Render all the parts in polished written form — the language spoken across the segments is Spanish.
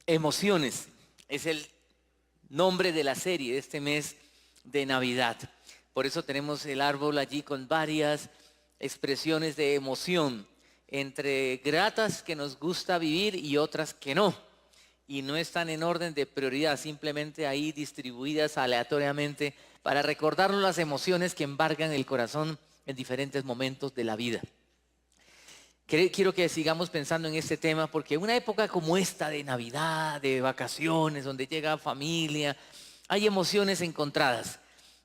Emociones es el nombre de la serie de este mes de Navidad. Por eso tenemos el árbol allí con varias expresiones de emoción, entre gratas que nos gusta vivir y otras que no. Y no están en orden de prioridad, simplemente ahí distribuidas aleatoriamente para recordarnos las emociones que embargan el corazón en diferentes momentos de la vida. Quiero que sigamos pensando en este tema porque una época como esta de Navidad, de vacaciones, donde llega familia, hay emociones encontradas.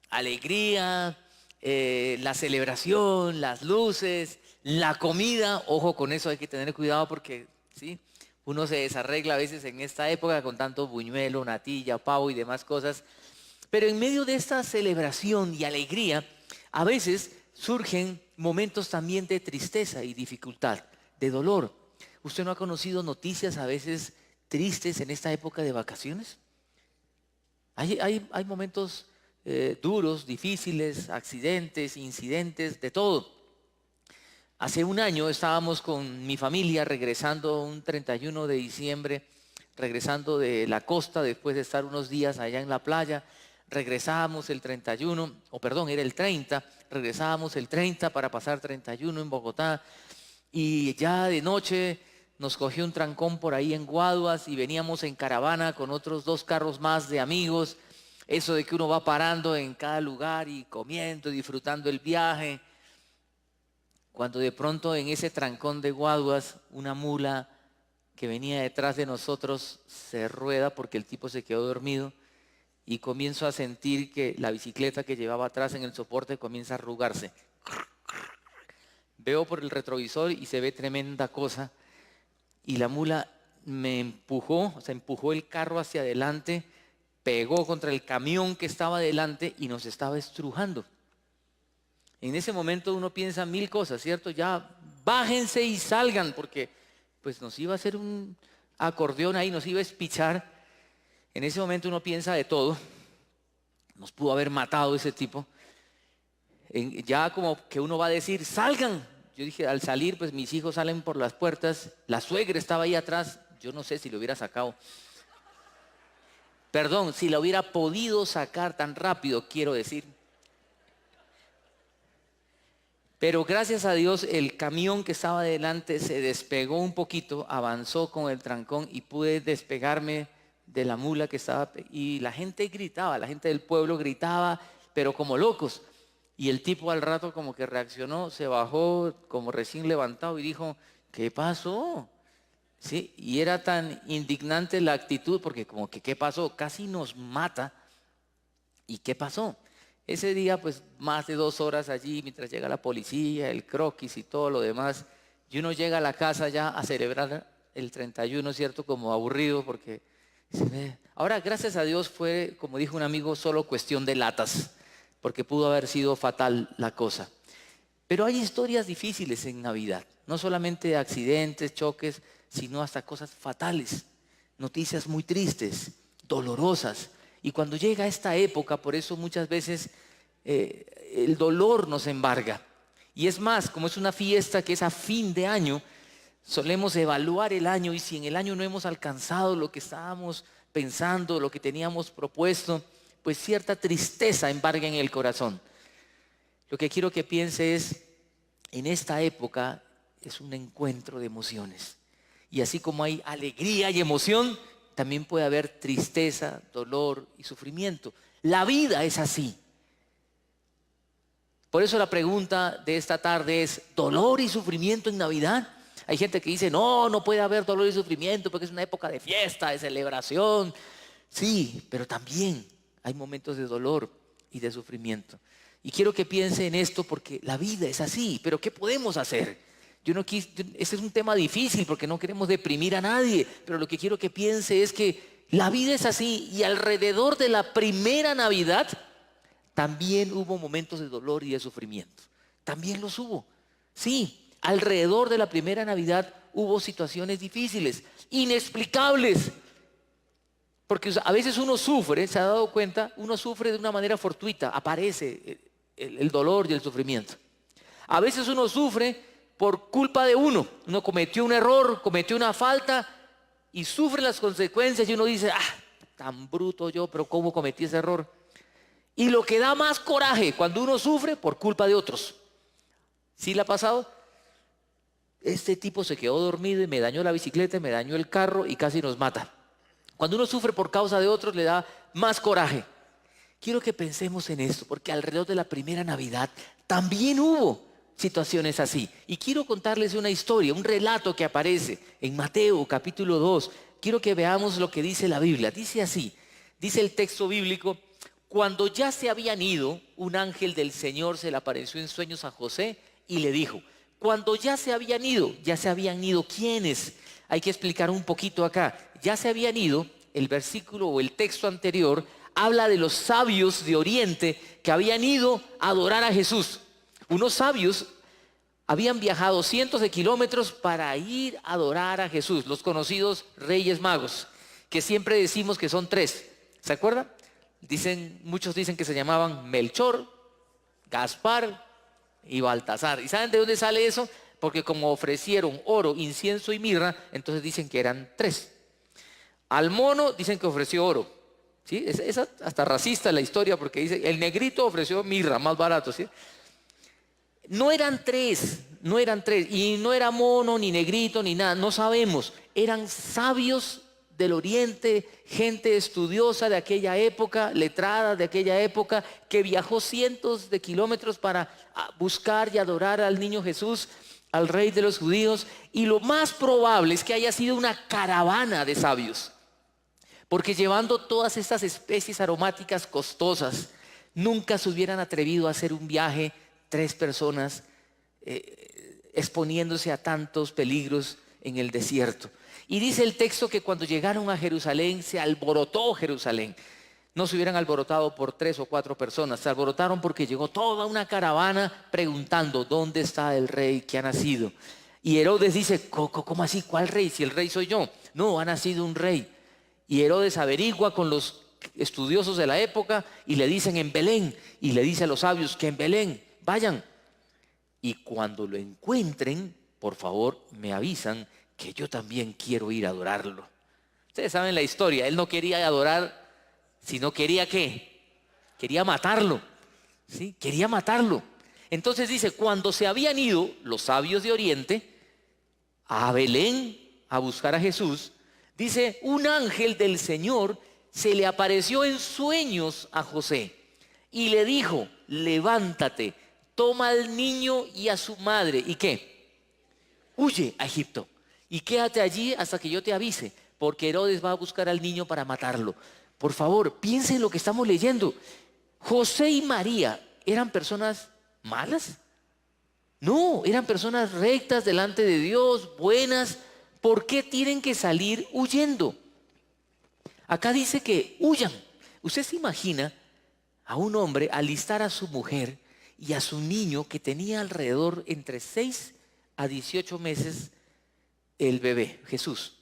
Alegría, la celebración, las luces, la comida. Ojo con eso, hay que tener cuidado porque ¿sí? Uno se desarregla a veces en esta época con tanto buñuelo, natilla, pavo y demás cosas. Pero en medio de esta celebración y alegría, a veces surgen momentos también de tristeza y dificultad, de dolor. ¿Usted no ha conocido noticias a veces tristes en esta época de vacaciones? Hay momentos duros, difíciles, accidentes, incidentes, de todo. Hace un año estábamos con mi familia regresando un 31 de diciembre, regresando de la costa después de estar unos días allá en la playa. Regresábamos el 31, o perdón, era el 30, regresábamos el 30 para pasar 31 en Bogotá y ya de noche nos cogió un trancón por ahí en Guaduas y veníamos en caravana con otros 2 carros más de amigos. Eso de que uno va parando en cada lugar y comiendo, disfrutando el viaje. Cuando de pronto en ese trancón de Guaduas una mula que venía detrás de nosotros se rueda porque el tipo se quedó dormido. Y comienzo a sentir que la bicicleta que llevaba atrás en el soporte comienza a arrugarse. Veo por el retrovisor y se ve tremenda cosa. Y la mula me empujó, o sea, empujó el carro hacia adelante, pegó contra el camión que estaba adelante y nos estaba estrujando. En ese momento uno piensa 1000 cosas, ¿cierto? Ya bájense y salgan porque pues nos iba a hacer un acordeón ahí, nos iba a espichar. En ese momento uno piensa de todo. Nos pudo haber matado ese tipo. Ya como que uno va a decir, salgan. Yo dije, al salir, pues mis hijos salen por las puertas. La suegra estaba ahí atrás. Yo no sé si lo hubiera sacado. Perdón, si lo hubiera podido sacar tan rápido, quiero decir. Pero gracias a Dios el camión que estaba adelante se despegó un poquito, avanzó con el trancón y pude despegarme de la mula que estaba. Y la gente gritaba, la gente del pueblo gritaba, pero como locos. Y el tipo al rato como que reaccionó, se bajó como recién levantado y dijo, ¿qué pasó? ¿Sí? Y era tan indignante la actitud porque como que ¿qué pasó? Casi nos mata. ¿Y qué pasó? Ese día, pues, más de 2 horas allí, mientras llega la policía, el croquis y todo lo demás, y uno llega a la casa ya a celebrar el 31, ¿cierto? Como aburrido, porque se ve. Ahora, gracias a Dios fue, como dijo un amigo, solo cuestión de latas, porque pudo haber sido fatal la cosa. Pero hay historias difíciles en Navidad, no solamente accidentes, choques, sino hasta cosas fatales, noticias muy tristes, dolorosas. Y cuando llega esta época, por eso muchas veces el dolor nos embarga. Y es más, como es una fiesta que es a fin de año, solemos evaluar el año y si en el año no hemos alcanzado lo que estábamos pensando, lo que teníamos propuesto, pues cierta tristeza embarga en el corazón. Lo que quiero que piense es, en esta época es un encuentro de emociones. Y así como hay alegría y emoción, también puede haber tristeza, dolor y sufrimiento. La vida es así. Por eso la pregunta de esta tarde es, ¿dolor y sufrimiento en Navidad? Hay gente que dice, no, no puede haber dolor y sufrimiento porque es una época de fiesta, de celebración. Sí, pero también hay momentos de dolor y de sufrimiento. Y quiero que piense en esto porque la vida es así, pero ¿qué podemos hacer? Este es un tema difícil porque no queremos deprimir a nadie, pero lo que quiero que piense es que la vida es así y alrededor de la primera Navidad también hubo momentos de dolor y de sufrimiento. También los hubo. Sí, alrededor de la primera Navidad hubo situaciones difíciles, inexplicables. Porque a veces uno sufre, se ha dado cuenta, uno sufre de una manera fortuita, aparece el dolor y el sufrimiento. A veces uno sufre por culpa de uno cometió un error, cometió una falta y sufre las consecuencias y uno dice, tan bruto yo, pero ¿cómo cometí ese error? Y lo que da más coraje cuando uno sufre por culpa de otros. ¿Sí le ha pasado? Este tipo se quedó dormido y me dañó la bicicleta, me dañó el carro y casi nos mata. Cuando uno sufre por causa de otros le da más coraje. Quiero que pensemos en esto, porque alrededor de la primera Navidad también hubo situaciones así. Y quiero contarles una historia, un relato que aparece en Mateo capítulo 2. Quiero que veamos lo que dice la Biblia. Dice así, dice el texto bíblico: cuando ya se habían ido, un ángel del Señor se le apareció en sueños a José y le dijo, cuando ya se habían ido ¿quiénes? Hay que explicar un poquito acá. Ya se habían ido, el versículo o el texto anterior habla de los sabios de Oriente que habían ido a adorar a Jesús. Unos sabios habían viajado cientos de kilómetros para ir a adorar a Jesús, los conocidos Reyes Magos, que siempre decimos que son tres. ¿Se acuerdan? Muchos dicen que se llamaban Melchor, Gaspar y Baltasar. ¿Y saben de dónde sale eso? Porque como ofrecieron oro, incienso y mirra, entonces dicen que eran tres. Al mono dicen que ofreció oro. ¿Sí? Es hasta racista la historia porque dice, el negrito ofreció mirra, más barato. ¿Sí? No eran tres, y no era mono, ni negrito, ni nada, no sabemos. Eran sabios del Oriente, gente estudiosa de aquella época, letrada de aquella época, que viajó cientos de kilómetros para buscar y adorar al niño Jesús, al rey de los judíos. Y lo más probable es que haya sido una caravana de sabios, porque llevando todas estas especies aromáticas costosas, nunca se hubieran atrevido a hacer un viaje 3 personas exponiéndose a tantos peligros en el desierto. Y dice el texto que cuando llegaron a Jerusalén, se alborotó Jerusalén. No se hubieran alborotado por 3 o 4 personas, se alborotaron porque llegó toda una caravana preguntando, ¿dónde está el rey que ha nacido? Y Herodes dice, ¿cómo así? ¿Cuál rey? Si el rey soy yo. No, ha nacido un rey. Y Herodes averigua con los estudiosos de la época y le dicen en Belén. Y le dice a los sabios que en Belén, vayan. Y cuando lo encuentren, por favor, me avisan que yo también quiero ir a adorarlo. Ustedes saben la historia. Él no quería adorar, sino quería ¿qué? Quería matarlo. ¿Sí? Quería matarlo. Entonces dice, cuando se habían ido los sabios de Oriente a Belén a buscar a Jesús, dice, un ángel del Señor se le apareció en sueños a José y le dijo, levántate, toma al niño y a su madre. ¿Y qué? Huye a Egipto y quédate allí hasta que yo te avise, porque Herodes va a buscar al niño para matarlo. Por favor, piensen en lo que estamos leyendo. José y María, ¿eran personas malas? No, eran personas rectas delante de Dios, buenas. ¿Por qué tienen que salir huyendo? Acá dice que huyan. Usted se imagina a un hombre alistar a su mujer y a su niño que tenía alrededor entre 6 a 18 meses el bebé, Jesús.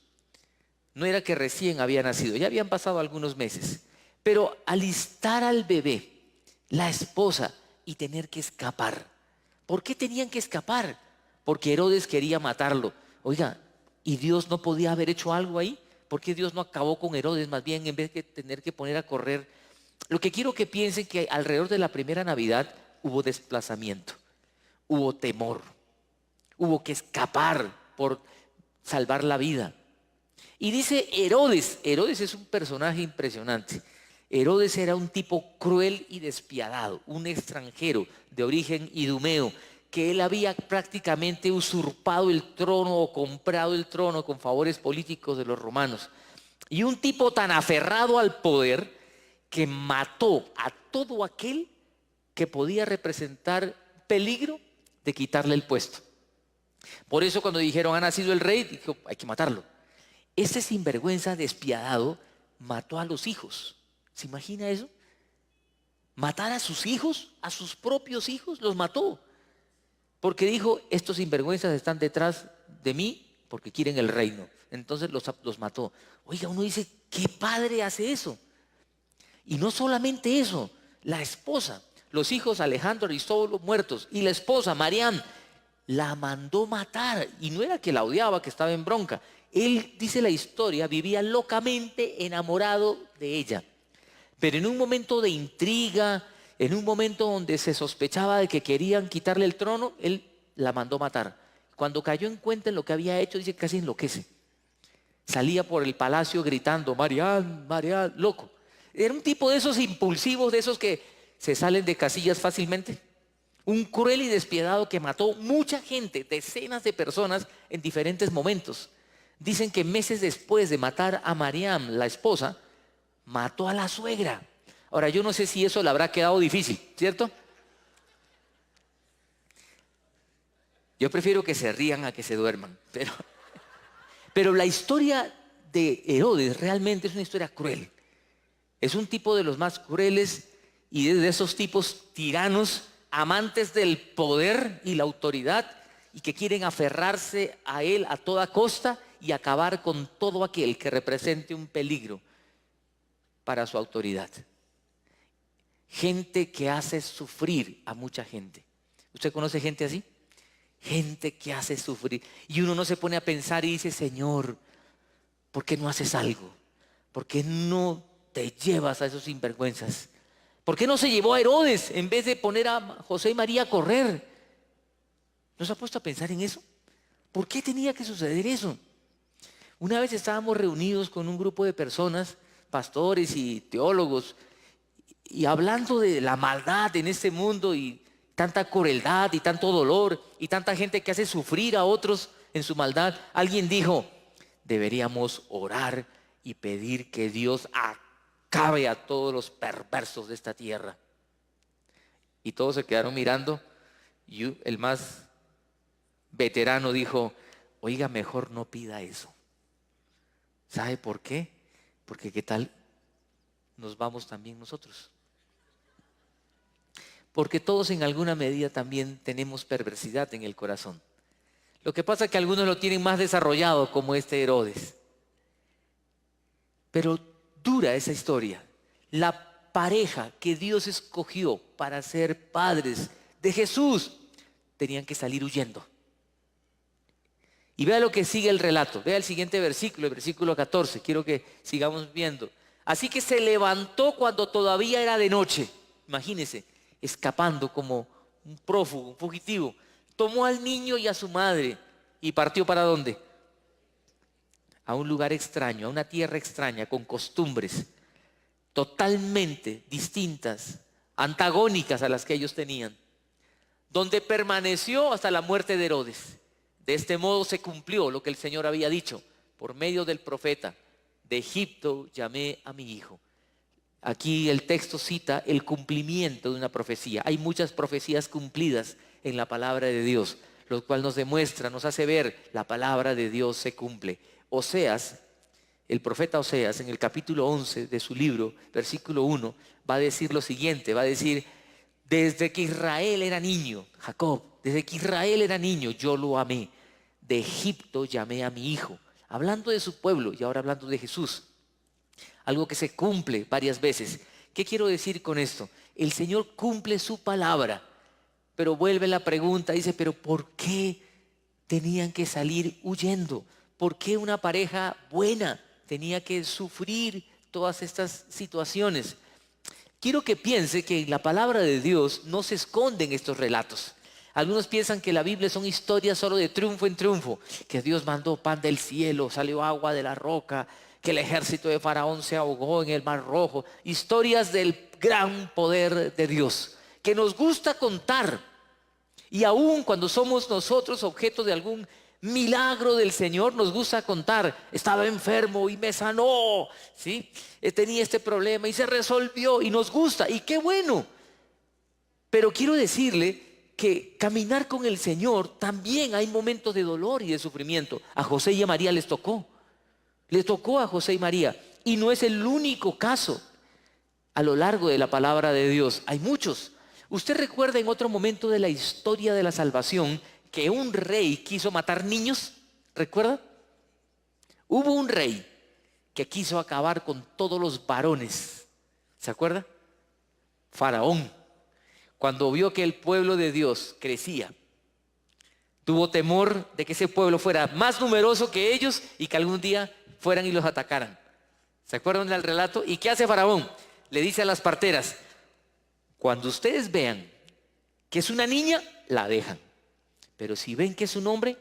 No era que recién había nacido, ya habían pasado algunos meses. Pero alistar al bebé, la esposa, y tener que escapar. ¿Por qué tenían que escapar? Porque Herodes quería matarlo. Oiga, ¿y Dios no podía haber hecho algo ahí? ¿Por qué Dios no acabó con Herodes más bien en vez de tener que poner a correr? Lo que quiero que piensen que alrededor de la primera Navidad hubo desplazamiento, hubo temor, hubo que escapar por salvar la vida. Y dice Herodes es un personaje impresionante. Herodes era un tipo cruel y despiadado, un extranjero de origen idumeo, que él había prácticamente usurpado el trono o comprado el trono con favores políticos de los romanos. Y un tipo tan aferrado al poder que mató a todo aquel que podía representar peligro de quitarle el puesto. Por eso cuando dijeron ha nacido el rey, dijo hay que matarlo. Ese sinvergüenza despiadado mató a los hijos. ¿Se imagina eso? Matar a sus hijos, a sus propios hijos, los mató. Porque dijo, estos sinvergüenzas están detrás de mí porque quieren el reino. Entonces los mató. Oiga, uno dice, ¿qué padre hace eso? Y no solamente eso, la esposa, los hijos Alejandro, Aristóbulo muertos, y la esposa, Marián, la mandó matar. Y no era que la odiaba, que estaba en bronca. Él, dice la historia, vivía locamente enamorado de ella. Pero en un momento de intriga, en un momento donde se sospechaba de que querían quitarle el trono, él la mandó matar. Cuando cayó en cuenta en lo que había hecho, dice que casi enloquece. Salía por el palacio gritando, Marián, Marián, loco. Era un tipo de esos impulsivos, de esos que se salen de casillas fácilmente. Un cruel y despiadado que mató mucha gente, decenas de personas en diferentes momentos. Dicen que meses después de matar a Mariam, la esposa, mató a la suegra. Ahora, yo no sé si eso le habrá quedado difícil, ¿cierto? Yo prefiero que se rían a que se duerman. Pero la historia de Herodes realmente es una historia cruel. Es un tipo de los más crueles y de esos tipos tiranos, amantes del poder y la autoridad y que quieren aferrarse a él a toda costa y acabar con todo aquel que represente un peligro para su autoridad. Gente que hace sufrir a mucha gente. ¿Usted conoce gente así? Gente que hace sufrir. Y uno no se pone a pensar y dice, Señor, ¿por qué no haces algo? ¿Por qué no te llevas a esos sinvergüenzas? ¿Por qué no se llevó a Herodes en vez de poner a José y María a correr? ¿No se ha puesto a pensar en eso? ¿Por qué tenía que suceder eso? Una vez estábamos reunidos con un grupo de personas, pastores y teólogos, y hablando de la maldad en este mundo y tanta crueldad y tanto dolor y tanta gente que hace sufrir a otros en su maldad, alguien dijo, deberíamos orar y pedir que Dios acabe a todos los perversos de esta tierra. Y todos se quedaron mirando y el más veterano dijo, oiga, mejor no pida eso. ¿Sabe por qué? Porque qué tal nos vamos también nosotros. Porque todos en alguna medida también tenemos perversidad en el corazón. Lo que pasa es que algunos lo tienen más desarrollado como este Herodes. Pero dura esa historia. La pareja que Dios escogió para ser padres de Jesús tenían que salir huyendo. Y vea lo que sigue el relato. Vea el siguiente versículo, el versículo 14. Quiero que sigamos viendo. Así que se levantó cuando todavía era de noche. Imagínense, escapando como un prófugo, un fugitivo. Tomó al niño y a su madre y partió ¿para dónde? A un lugar extraño, a una tierra extraña, con costumbres totalmente distintas, antagónicas a las que ellos tenían, donde permaneció hasta la muerte de Herodes. De este modo se cumplió lo que el Señor había dicho por medio del profeta: de Egipto llamé a mi hijo. Aquí el texto cita el cumplimiento de una profecía. Hay muchas profecías cumplidas en la palabra de Dios, lo cual nos demuestra, nos hace ver, la palabra de Dios se cumple. Oseas, el profeta Oseas, en el capítulo 11 de su libro, versículo 1, va a decir lo siguiente, va a decir, desde que Israel era niño, Jacob, desde que Israel era niño, yo lo amé. De Egipto llamé a mi hijo. Hablando de su pueblo y ahora hablando de Jesús. Algo que se cumple varias veces. ¿Qué quiero decir con esto? El Señor cumple su palabra, pero vuelve la pregunta, dice, pero ¿por qué tenían que salir huyendo? ¿Por qué una pareja buena tenía que sufrir todas estas situaciones? Quiero que piense que en la palabra de Dios no se esconden estos relatos. Algunos piensan que la Biblia son historias solo de triunfo en triunfo, que Dios mandó pan del cielo, salió agua de la roca, que el ejército de Faraón se ahogó en el Mar Rojo. Historias del gran poder de Dios, que nos gusta contar. Y aún cuando somos nosotros objeto de algún milagro del Señor, nos gusta contar, estaba enfermo y me sanó, ¿sí? Tenía este problema y se resolvió y nos gusta, y qué bueno. Pero quiero decirle que caminar con el Señor también hay momentos de dolor y de sufrimiento. A José y a María les tocó a José y María, y no es el único caso. A lo largo de la palabra de Dios hay muchos. ¿Usted recuerda en otro momento de la historia de la salvación que un rey quiso matar niños? ¿Recuerda? Hubo un rey que quiso acabar con todos los varones. ¿Se acuerda? Faraón. Cuando vio que el pueblo de Dios crecía, Tuvo temor de que ese pueblo fuera más numeroso que ellos y que algún día fueran y los atacaran. ¿Se acuerdan del relato? ¿Y qué hace Faraón? Le dice a las parteras: cuando ustedes vean que es una niña, la dejan. Pero si ven que es un hombre,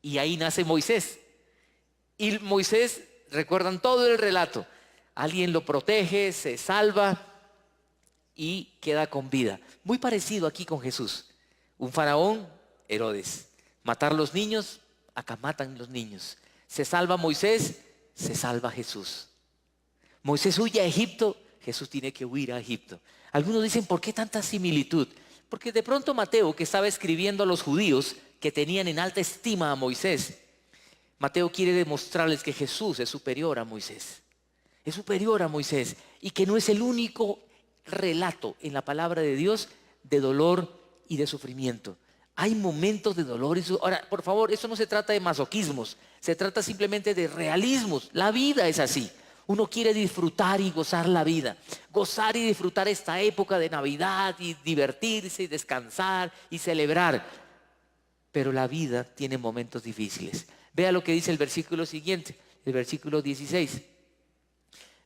y ahí nace Moisés. Y Moisés, recuerdan todo el relato, alguien lo protege, se salva y queda con vida. Muy parecido aquí con Jesús. Un faraón, Herodes. Matar los niños, acá matan los niños. Se salva Moisés, se salva Jesús. Moisés huye a Egipto, Jesús tiene que huir a Egipto. Algunos dicen, ¿por qué tanta similitud? Porque de pronto Mateo, que estaba escribiendo a los judíos que tenían en alta estima a Moisés, Mateo quiere demostrarles que Jesús es superior a Moisés. Es superior a Moisés y que no es el único relato en la palabra de Dios de dolor y de sufrimiento. Hay momentos de dolor. Ahora, por favor, eso no se trata de masoquismos, se trata simplemente de realismos. La vida es así. Uno quiere disfrutar y gozar la vida, gozar y disfrutar esta época de Navidad y divertirse y descansar y celebrar. Pero la vida tiene momentos difíciles. Vea lo que dice el versículo siguiente, el versículo 16.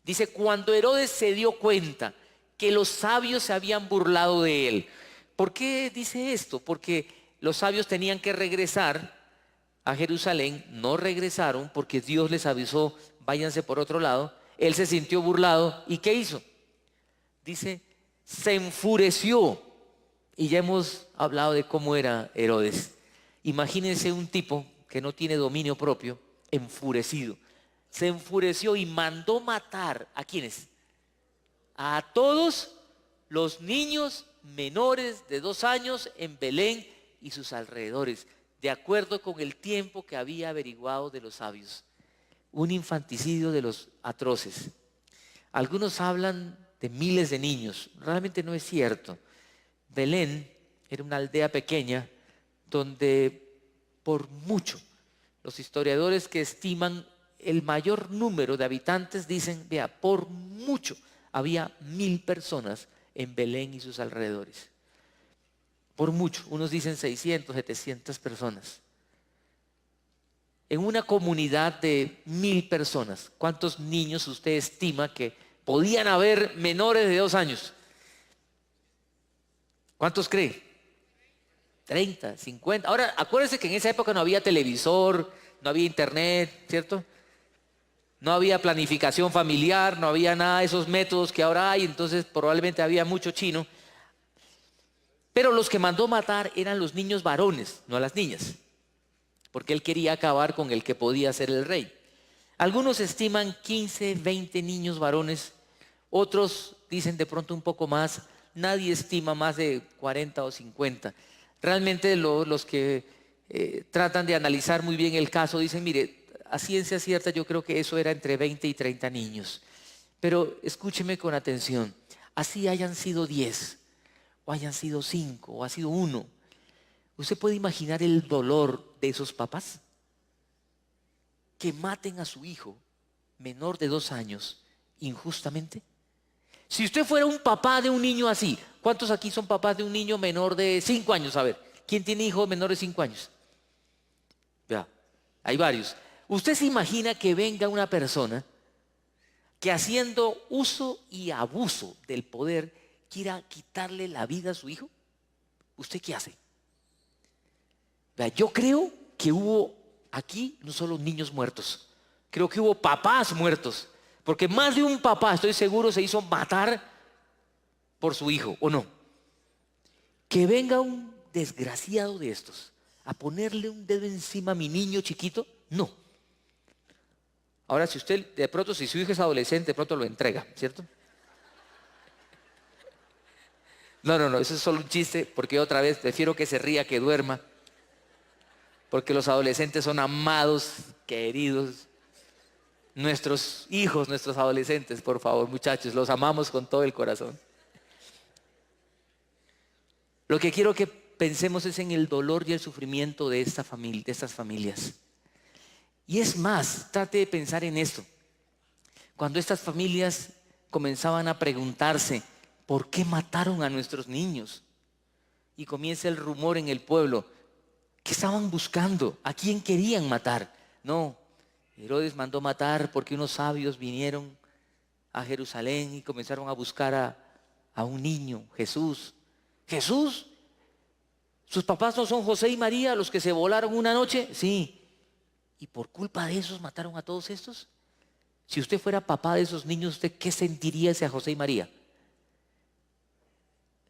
Dice, cuando Herodes se dio cuenta que los sabios se habían burlado de él. ¿Por qué dice esto? Porque los sabios tenían que regresar a Jerusalén, no regresaron porque Dios les avisó, váyanse por otro lado. Él se sintió burlado y ¿qué hizo? Dice, se enfureció. Y ya hemos hablado de cómo era Herodes. Imagínense un tipo que no tiene dominio propio, enfurecido. Se enfureció y mandó matar ¿a quiénes? A todos los niños menores de 2 años en Belén y sus alrededores, de acuerdo con el tiempo que había averiguado de los sabios. Un infanticidio de los atroces. Algunos hablan de miles de niños. Realmente no es cierto. Belén era una aldea pequeña donde por mucho los historiadores que estiman el mayor número de habitantes dicen, vea, por mucho había 1000 personas en Belén y sus alrededores. Por mucho, unos dicen 600, 700 personas. En una comunidad de 1000 personas, ¿cuántos niños usted estima que podían haber menores de 2 años? ¿Cuántos cree? 30, 50. Ahora, acuérdense que en esa época no había televisor, no había internet, ¿cierto? No había planificación familiar, no había nada de esos métodos que ahora hay, entonces probablemente había mucho chino. Pero los que mandó matar eran los niños varones, no las niñas, porque él quería acabar con el que podía ser el rey. Algunos estiman 15, 20 niños varones, otros dicen de pronto un poco más, nadie estima más de 40 o 50. Realmente los que tratan de analizar muy bien el caso dicen, mire, a ciencia cierta yo creo que eso era entre 20 y 30 niños. Pero escúcheme con atención, así hayan sido 10, o hayan sido 5, o ha sido 1. ¿Usted puede imaginar el dolor de esos papás? Que maten a su hijo menor de 2 años injustamente. Si usted fuera un papá de un niño así, ¿cuántos aquí son papás de un niño menor de 5 años? A ver, ¿quién tiene hijos menores de 5 años? Ya, hay varios. ¿Usted se imagina que venga una persona que haciendo uso y abuso del poder quiera quitarle la vida a su hijo? ¿Usted qué hace? Vea, yo creo que hubo aquí no solo niños muertos, creo que hubo papás muertos, porque más de un papá, estoy seguro, se hizo matar por su hijo, ¿o no? Que venga un desgraciado de estos a ponerle un dedo encima a mi niño chiquito, no. Ahora, si usted, de pronto, si su hijo es adolescente, de pronto lo entrega, ¿cierto? No, eso es solo un chiste, porque otra vez prefiero que se ría que duerma, porque los adolescentes son amados, queridos. Nuestros hijos, nuestros adolescentes, por favor, muchachos, los amamos con todo el corazón. Lo que quiero que pensemos es en el dolor y el sufrimiento de esta familia, de estas familias. Y es más, trate de pensar en esto. Cuando estas familias comenzaban a preguntarse, ¿por qué mataron a nuestros niños? y comienza el rumor en el pueblo. ¿Qué estaban buscando? ¿A quién querían matar? No, Herodes mandó matar porque unos sabios vinieron a Jerusalén y comenzaron a buscar a un niño, Jesús. ¿Jesús? ¿Sus papás no son José y María los que se volaron una noche? Sí. ¿Y por culpa de esos mataron a todos estos? Si usted fuera papá de esos niños, ¿usted qué sentiría hacia José y María?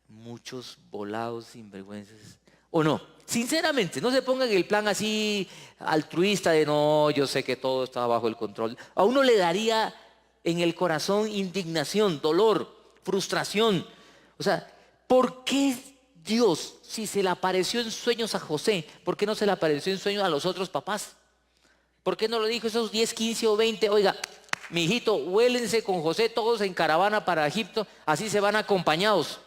Muchos volados sinvergüenzas. ¿O no? Sinceramente, no se pongan el plan así altruista de no, yo sé que todo está bajo el control. A uno le daría en el corazón indignación, dolor, frustración. O sea, ¿por qué Dios, si se le apareció en sueños a José, por qué no se le apareció en sueños a los otros papás? ¿Por qué no lo dijo esos 10, 15 o 20? Oiga, mi hijito, huélense con José todos en caravana para Egipto, así se van acompañados.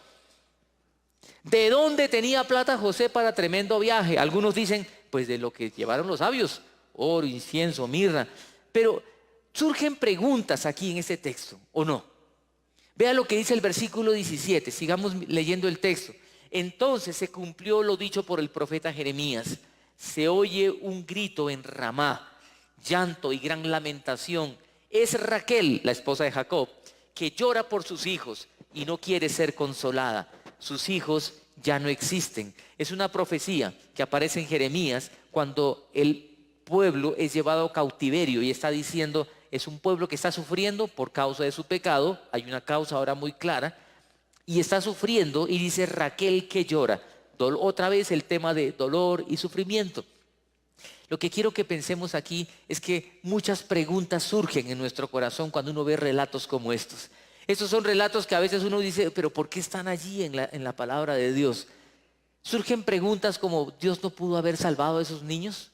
¿De dónde tenía plata José para tremendo viaje? Algunos dicen, pues de lo que llevaron los sabios, oro, incienso, mirra. Pero surgen preguntas aquí en este texto, ¿o no? Vea lo que dice el versículo 17, sigamos leyendo el texto. Entonces se cumplió lo dicho por el profeta Jeremías. Se oye un grito en Ramá, llanto y gran lamentación. Es Raquel, la esposa de Jacob, que llora por sus hijos y no quiere ser consolada. Sus hijos ya no existen. Es una profecía que aparece en Jeremías cuando el pueblo es llevado a cautiverio y está diciendo, es un pueblo que está sufriendo por causa de su pecado, hay una causa ahora muy clara, y está sufriendo y dice Raquel que llora. Otra vez el tema de dolor y sufrimiento. Lo que quiero que pensemos aquí es que muchas preguntas surgen en nuestro corazón cuando uno ve relatos como estos. Estos son relatos que a veces uno dice, pero ¿por qué están allí en la palabra de Dios? Surgen preguntas como, ¿Dios no pudo haber salvado a esos niños?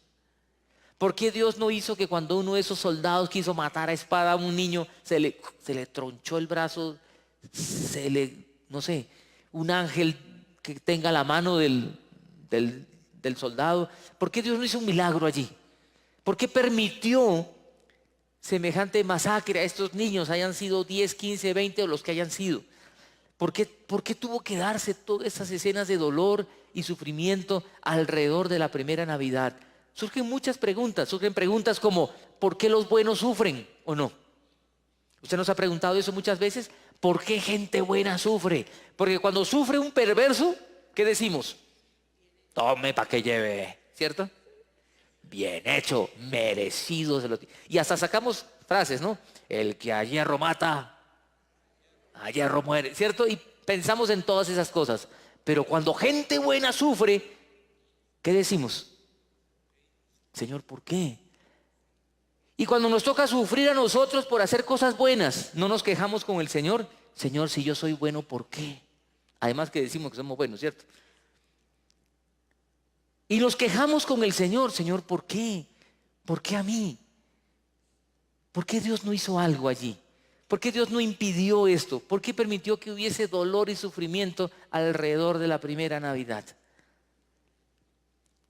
¿Por qué Dios no hizo que cuando uno de esos soldados quiso matar a espada a un niño, se le tronchó el brazo, no sé, un ángel que tenga la mano del soldado? ¿Por qué Dios no hizo un milagro allí? ¿Por qué permitió semejante masacre a estos niños, hayan sido 10, 15, 20 o los que hayan sido? ¿Por qué tuvo que darse todas esas escenas de dolor y sufrimiento alrededor de la primera Navidad? Surgen muchas preguntas, surgen preguntas como ¿por qué los buenos sufren o no? ¿Usted nos ha preguntado eso muchas veces? ¿Por qué gente buena sufre? Porque cuando sufre un perverso, ¿qué decimos? Tome para que lleve, ¿cierto? Bien hecho, merecido se lo tiene. Y hasta sacamos frases, ¿no? El que a hierro mata, a hierro muere, ¿cierto? Y pensamos en todas esas cosas. Pero cuando gente buena sufre, ¿qué decimos? Señor, ¿por qué? Y cuando nos toca sufrir a nosotros por hacer cosas buenas, no nos quejamos con el Señor. Señor, si yo soy bueno, ¿por qué? Además que decimos que somos buenos, ¿cierto? Y nos quejamos con el Señor. Señor, ¿por qué? ¿Por qué a mí? ¿Por qué Dios no hizo algo allí? ¿Por qué Dios no impidió esto? ¿Por qué permitió que hubiese dolor y sufrimiento alrededor de la primera Navidad?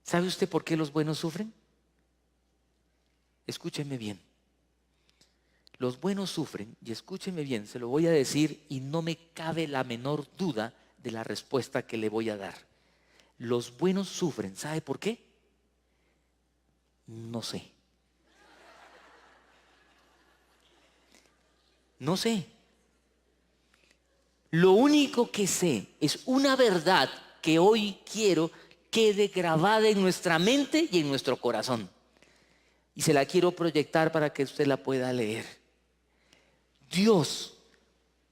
¿Sabe usted por qué los buenos sufren? Escúcheme bien. Los buenos sufren, y escúcheme bien, se lo voy a decir y no me cabe la menor duda de la respuesta que le voy a dar. Los buenos sufren, ¿sabe por qué? No sé. No sé. Lo único que sé es una verdad que hoy quiero quede grabada en nuestra mente y en nuestro corazón. Y se la quiero proyectar para que usted la pueda leer. Dios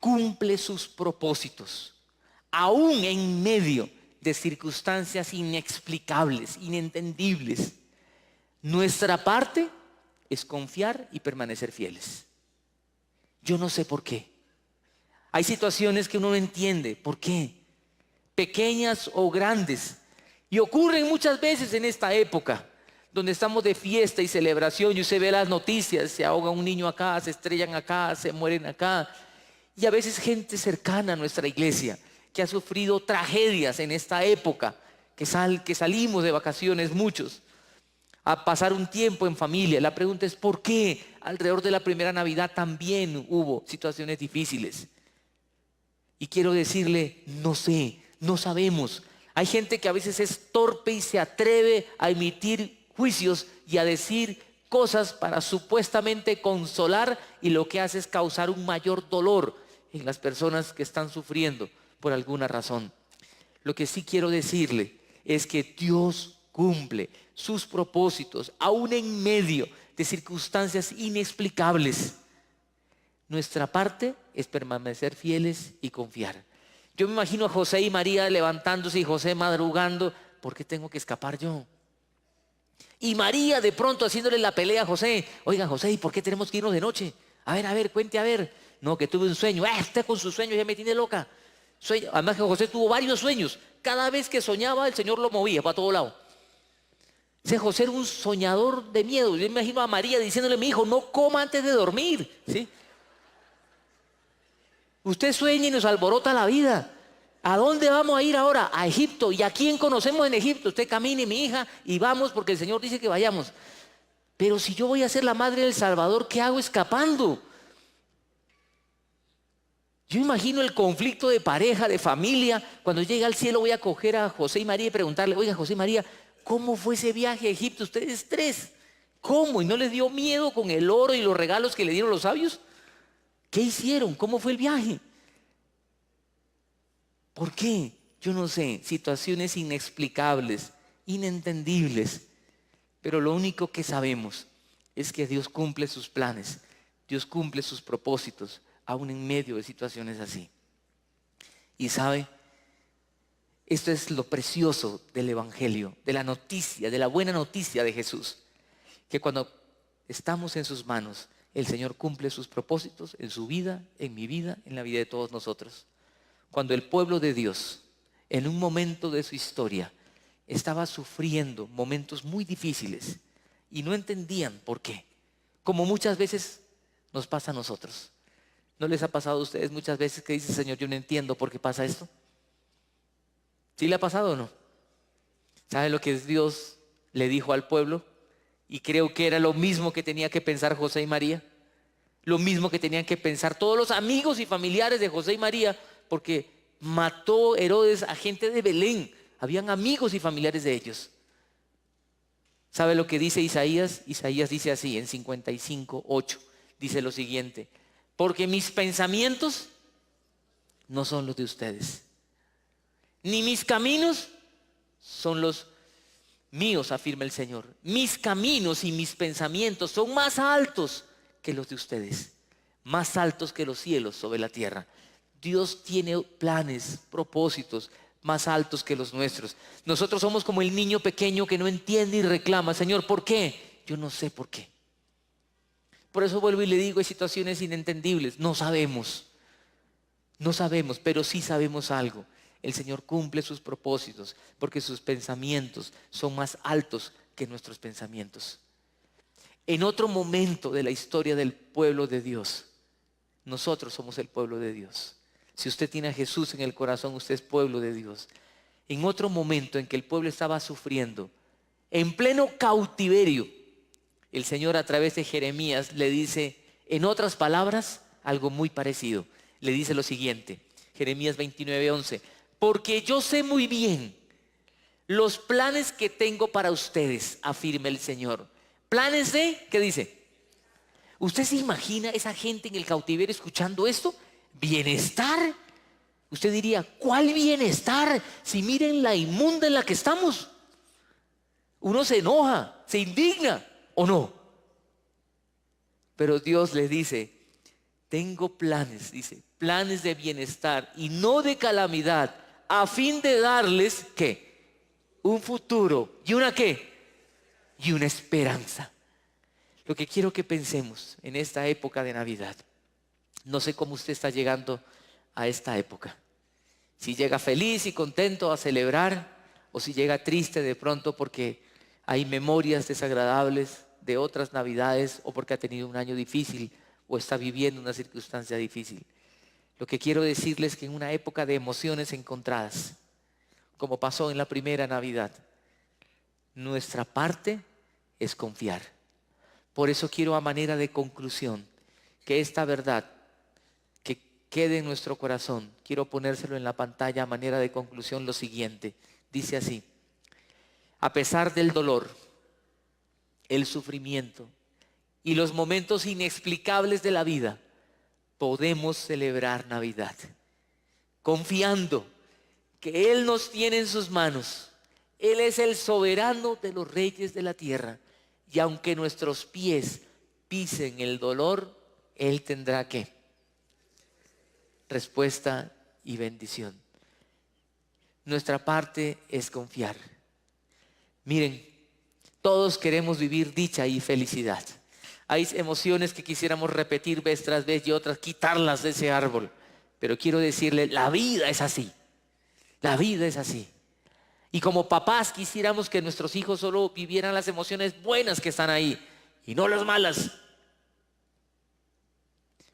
cumple sus propósitos, aún en medio de circunstancias inexplicables, inentendibles. Nuestra parte es confiar y permanecer fieles. Yo no sé por qué. Hay situaciones que uno no entiende. ¿Por qué? Pequeñas o grandes. Y ocurren muchas veces en esta época, donde estamos de fiesta y celebración, y usted ve las noticias, se ahoga un niño acá, se estrellan acá, se mueren acá. Y a veces gente cercana a nuestra iglesia, que ha sufrido tragedias en esta época, que salimos de vacaciones muchos, a pasar un tiempo en familia. La pregunta es, ¿por qué alrededor de la primera Navidad también hubo situaciones difíciles? Y quiero decirle, no sé, no sabemos. Hay gente que a veces es torpe y se atreve a emitir juicios y a decir cosas para supuestamente consolar, y lo que hace es causar un mayor dolor en las personas que están sufriendo por alguna razón. Lo que sí quiero decirle es que Dios cumple sus propósitos aún en medio de circunstancias inexplicables. Nuestra parte es permanecer fieles y confiar. Yo me imagino a José y María levantándose y José madrugando. ¿Por qué tengo que escapar yo? Y María de pronto haciéndole la pelea a José. Oiga, José, ¿y por qué tenemos que irnos de noche? A ver, cuente a ver. No, que tuve un sueño. Usted con sus sueños ya me tiene loca. Además que José tuvo varios sueños. Cada vez que soñaba el Señor lo movía para todo lado. Ese José era un soñador de miedo. Yo me imagino a María diciéndole: mi hijo, no coma antes de dormir, ¿sí? Usted sueña y nos alborota la vida. ¿A dónde vamos a ir ahora? A Egipto. ¿Y a quién conocemos en Egipto? Usted camine, mi hija, y vamos porque el Señor dice que vayamos. Pero si yo voy a ser la madre del Salvador, ¿qué hago escapando? Yo imagino el conflicto de pareja, de familia. Cuando llegue al cielo voy a coger a José y María y preguntarle: oiga, José y María, ¿cómo fue ese viaje a Egipto? Ustedes tres. ¿Cómo? ¿Y no les dio miedo con el oro y los regalos que le dieron los sabios? ¿Qué hicieron? ¿Cómo fue el viaje? ¿Por qué? Yo no sé. Situaciones inexplicables, inentendibles. Pero lo único que sabemos es que Dios cumple sus planes. Dios cumple sus propósitos, aún en medio de situaciones así. Y sabe, esto es lo precioso del Evangelio, de la noticia, de la buena noticia de Jesús. Que cuando estamos en sus manos, el Señor cumple sus propósitos en su vida, en mi vida, en la vida de todos nosotros. Cuando el pueblo de Dios, en un momento de su historia, estaba sufriendo momentos muy difíciles y no entendían por qué, como muchas veces nos pasa a nosotros. ¿No les ha pasado a ustedes muchas veces que dicen: Señor, yo no entiendo por qué pasa esto? ¿Sí le ha pasado o no? ¿Sabe lo que Dios le dijo al pueblo? Y creo que era lo mismo que tenía que pensar José y María. Lo mismo que tenían que pensar todos los amigos y familiares de José y María, porque mató Herodes a gente de Belén. Habían amigos y familiares de ellos. ¿Sabe lo que dice Isaías? Isaías dice así en 55:8. Dice lo siguiente: porque mis pensamientos no son los de ustedes, ni mis caminos son los míos, afirma el Señor. Mis caminos y mis pensamientos son más altos que los de ustedes, más altos que los cielos sobre la tierra. Dios tiene planes, propósitos más altos que los nuestros. Nosotros somos como el niño pequeño que no entiende y reclama: Señor, ¿por qué? Yo no sé por qué. Por eso vuelvo y le digo, hay situaciones inentendibles. No sabemos, pero sí sabemos algo. El Señor cumple sus propósitos porque sus pensamientos son más altos que nuestros pensamientos. En otro momento de la historia del pueblo de Dios, nosotros somos el pueblo de Dios. Si usted tiene a Jesús en el corazón, usted es pueblo de Dios. En otro momento en que el pueblo estaba sufriendo, en pleno cautiverio, el Señor a través de Jeremías le dice, en otras palabras, algo muy parecido. Le dice lo siguiente, Jeremías 29:11: porque yo sé muy bien los planes que tengo para ustedes, afirma el Señor. ¿Planes de qué dice? ¿Usted se imagina esa gente en el cautiverio escuchando esto? ¿Bienestar? Usted diría, ¿cuál bienestar? Si miren la inmunda en la que estamos. Uno se enoja, se indigna, ¿o no? Pero Dios le dice, tengo planes, dice, planes de bienestar y no de calamidad, a fin de darles, ¿qué? Un futuro. ¿Y una qué? Y una esperanza. Lo que quiero que pensemos en esta época de Navidad. No sé cómo usted está llegando a esta época. Si llega feliz y contento a celebrar, o si llega triste de pronto porque hay memorias desagradables de otras Navidades, o porque ha tenido un año difícil o está viviendo una circunstancia difícil. Lo que quiero decirles es que en una época de emociones encontradas, como pasó en la primera Navidad, nuestra parte es confiar. Por eso quiero, a manera de conclusión, que esta verdad que quede en nuestro corazón, quiero ponérselo en la pantalla a manera de conclusión lo siguiente. Dice así: a pesar del dolor, el sufrimiento y los momentos inexplicables de la vida, podemos celebrar Navidad, confiando que Él nos tiene en sus manos. Él es el soberano de los reyes de la tierra. Y aunque nuestros pies pisen el dolor, Él tendrá ¿qué? Respuesta y bendición. Nuestra parte es confiar. Miren, todos queremos vivir dicha y felicidad. Hay emociones que quisiéramos repetir vez tras vez y otras quitarlas de ese árbol. Pero quiero decirle, la vida es así. La vida es así. Y como papás quisiéramos que nuestros hijos solo vivieran las emociones buenas que están ahí y no las malas.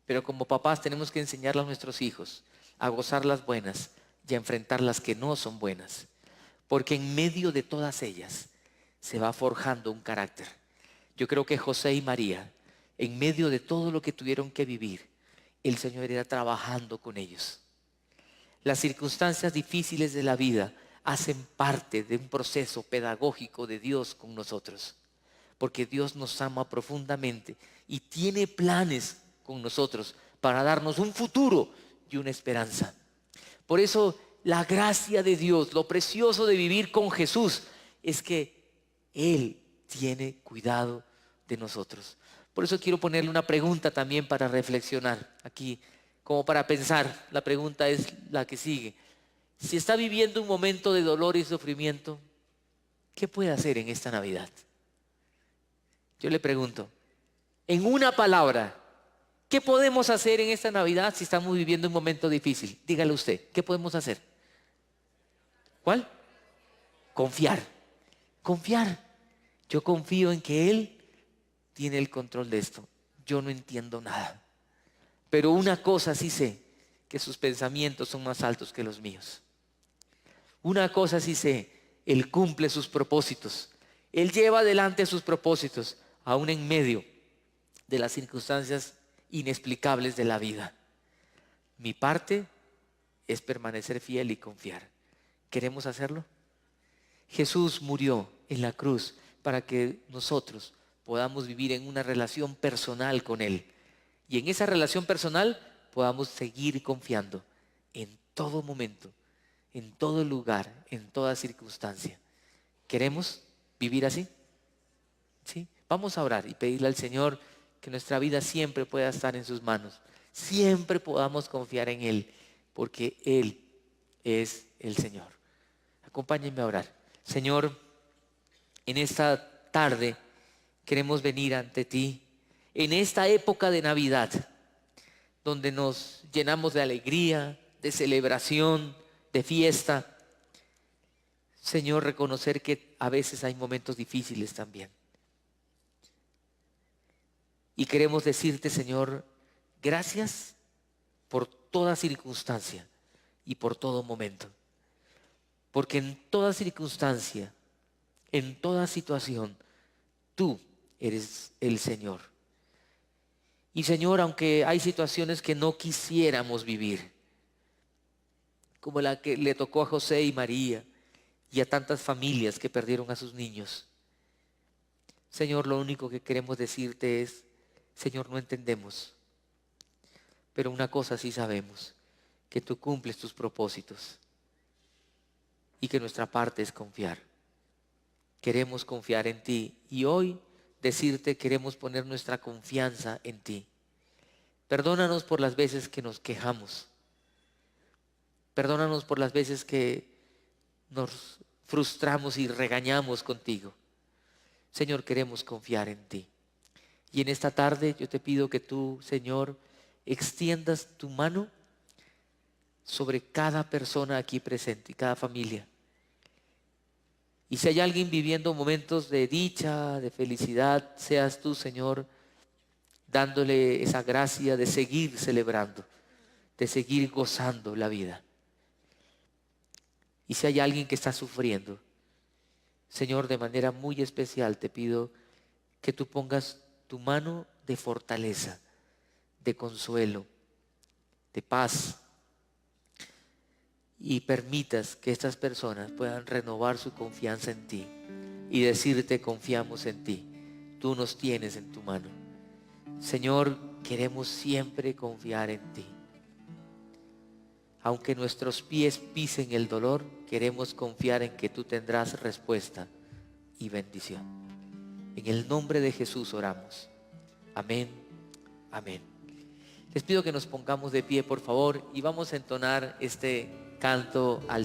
Pero como papás tenemos que enseñarle a nuestros hijos a gozar las buenas y a enfrentar las que no son buenas. Porque en medio de todas ellas se va forjando un carácter. Yo creo que José y María, en medio de todo lo que tuvieron que vivir, el Señor era trabajando con ellos. Las circunstancias difíciles de la vida hacen parte de un proceso pedagógico de Dios con nosotros. Porque Dios nos ama profundamente y tiene planes con nosotros para darnos un futuro y una esperanza. Por eso la gracia de Dios, lo precioso de vivir con Jesús, es que Él tiene cuidado de nosotros. Por eso quiero ponerle una pregunta también para reflexionar aquí, como para pensar. La pregunta es la que sigue: si está viviendo un momento de dolor y sufrimiento, ¿qué puede hacer en esta Navidad? Yo le pregunto, en una palabra, ¿qué podemos hacer en esta Navidad si estamos viviendo un momento difícil? Dígale usted, ¿qué podemos hacer? ¿Cuál? Confiar. Confiar. Yo confío en que Él tiene el control de esto. Yo no entiendo nada. Pero una cosa sí sé, que sus pensamientos son más altos que los míos. Una cosa sí sé, Él cumple sus propósitos. Él lleva adelante sus propósitos, aún en medio de las circunstancias inexplicables de la vida. Mi parte es permanecer fiel y confiar. ¿Queremos hacerlo? Jesús murió en la cruz para que nosotros podamos vivir en una relación personal con Él. Y en esa relación personal podamos seguir confiando en todo momento, en todo lugar, en toda circunstancia. ¿Queremos vivir así? ¿Sí? Vamos a orar y pedirle al Señor que nuestra vida siempre pueda estar en sus manos. Siempre podamos confiar en Él, porque Él es el Señor. Acompáñenme a orar. Señor, en esta tarde queremos venir ante ti, en esta época de Navidad, donde nos llenamos de alegría, de celebración, de fiesta. Señor, reconocer que a veces hay momentos difíciles también. Y queremos decirte, Señor, gracias por toda circunstancia y por todo momento. Porque en toda circunstancia, en toda situación, tú eres el Señor. Y Señor, aunque hay situaciones que no quisiéramos vivir, como la que le tocó a José y María y a tantas familias que perdieron a sus niños, Señor, lo único que queremos decirte es, Señor, no entendemos, pero una cosa sí sabemos, que tú cumples tus propósitos y que nuestra parte es confiar. Queremos confiar en ti y hoy decirte queremos poner nuestra confianza en ti. Perdónanos por las veces que nos quejamos. Perdónanos por las veces que nos frustramos y regañamos contigo. Señor, queremos confiar en ti. Y en esta tarde yo te pido que tú, Señor, extiendas tu mano sobre cada persona aquí presente y cada familia. Y si hay alguien viviendo momentos de dicha, de felicidad, seas tú, Señor, dándole esa gracia de seguir celebrando, de seguir gozando la vida. Y si hay alguien que está sufriendo, Señor, de manera muy especial te pido que tú pongas tu mano de fortaleza, de consuelo, de paz. y permitas que estas personas puedan renovar su confianza en ti y decirte: confiamos en ti, tú nos tienes en tu mano. Señor, queremos siempre confiar en ti. Aunque nuestros pies pisen el dolor, queremos confiar en que tú tendrás respuesta y bendición. En el nombre de Jesús oramos. Amén, amén. Les pido que nos pongamos de pie, por favor, y vamos a entonar este canto al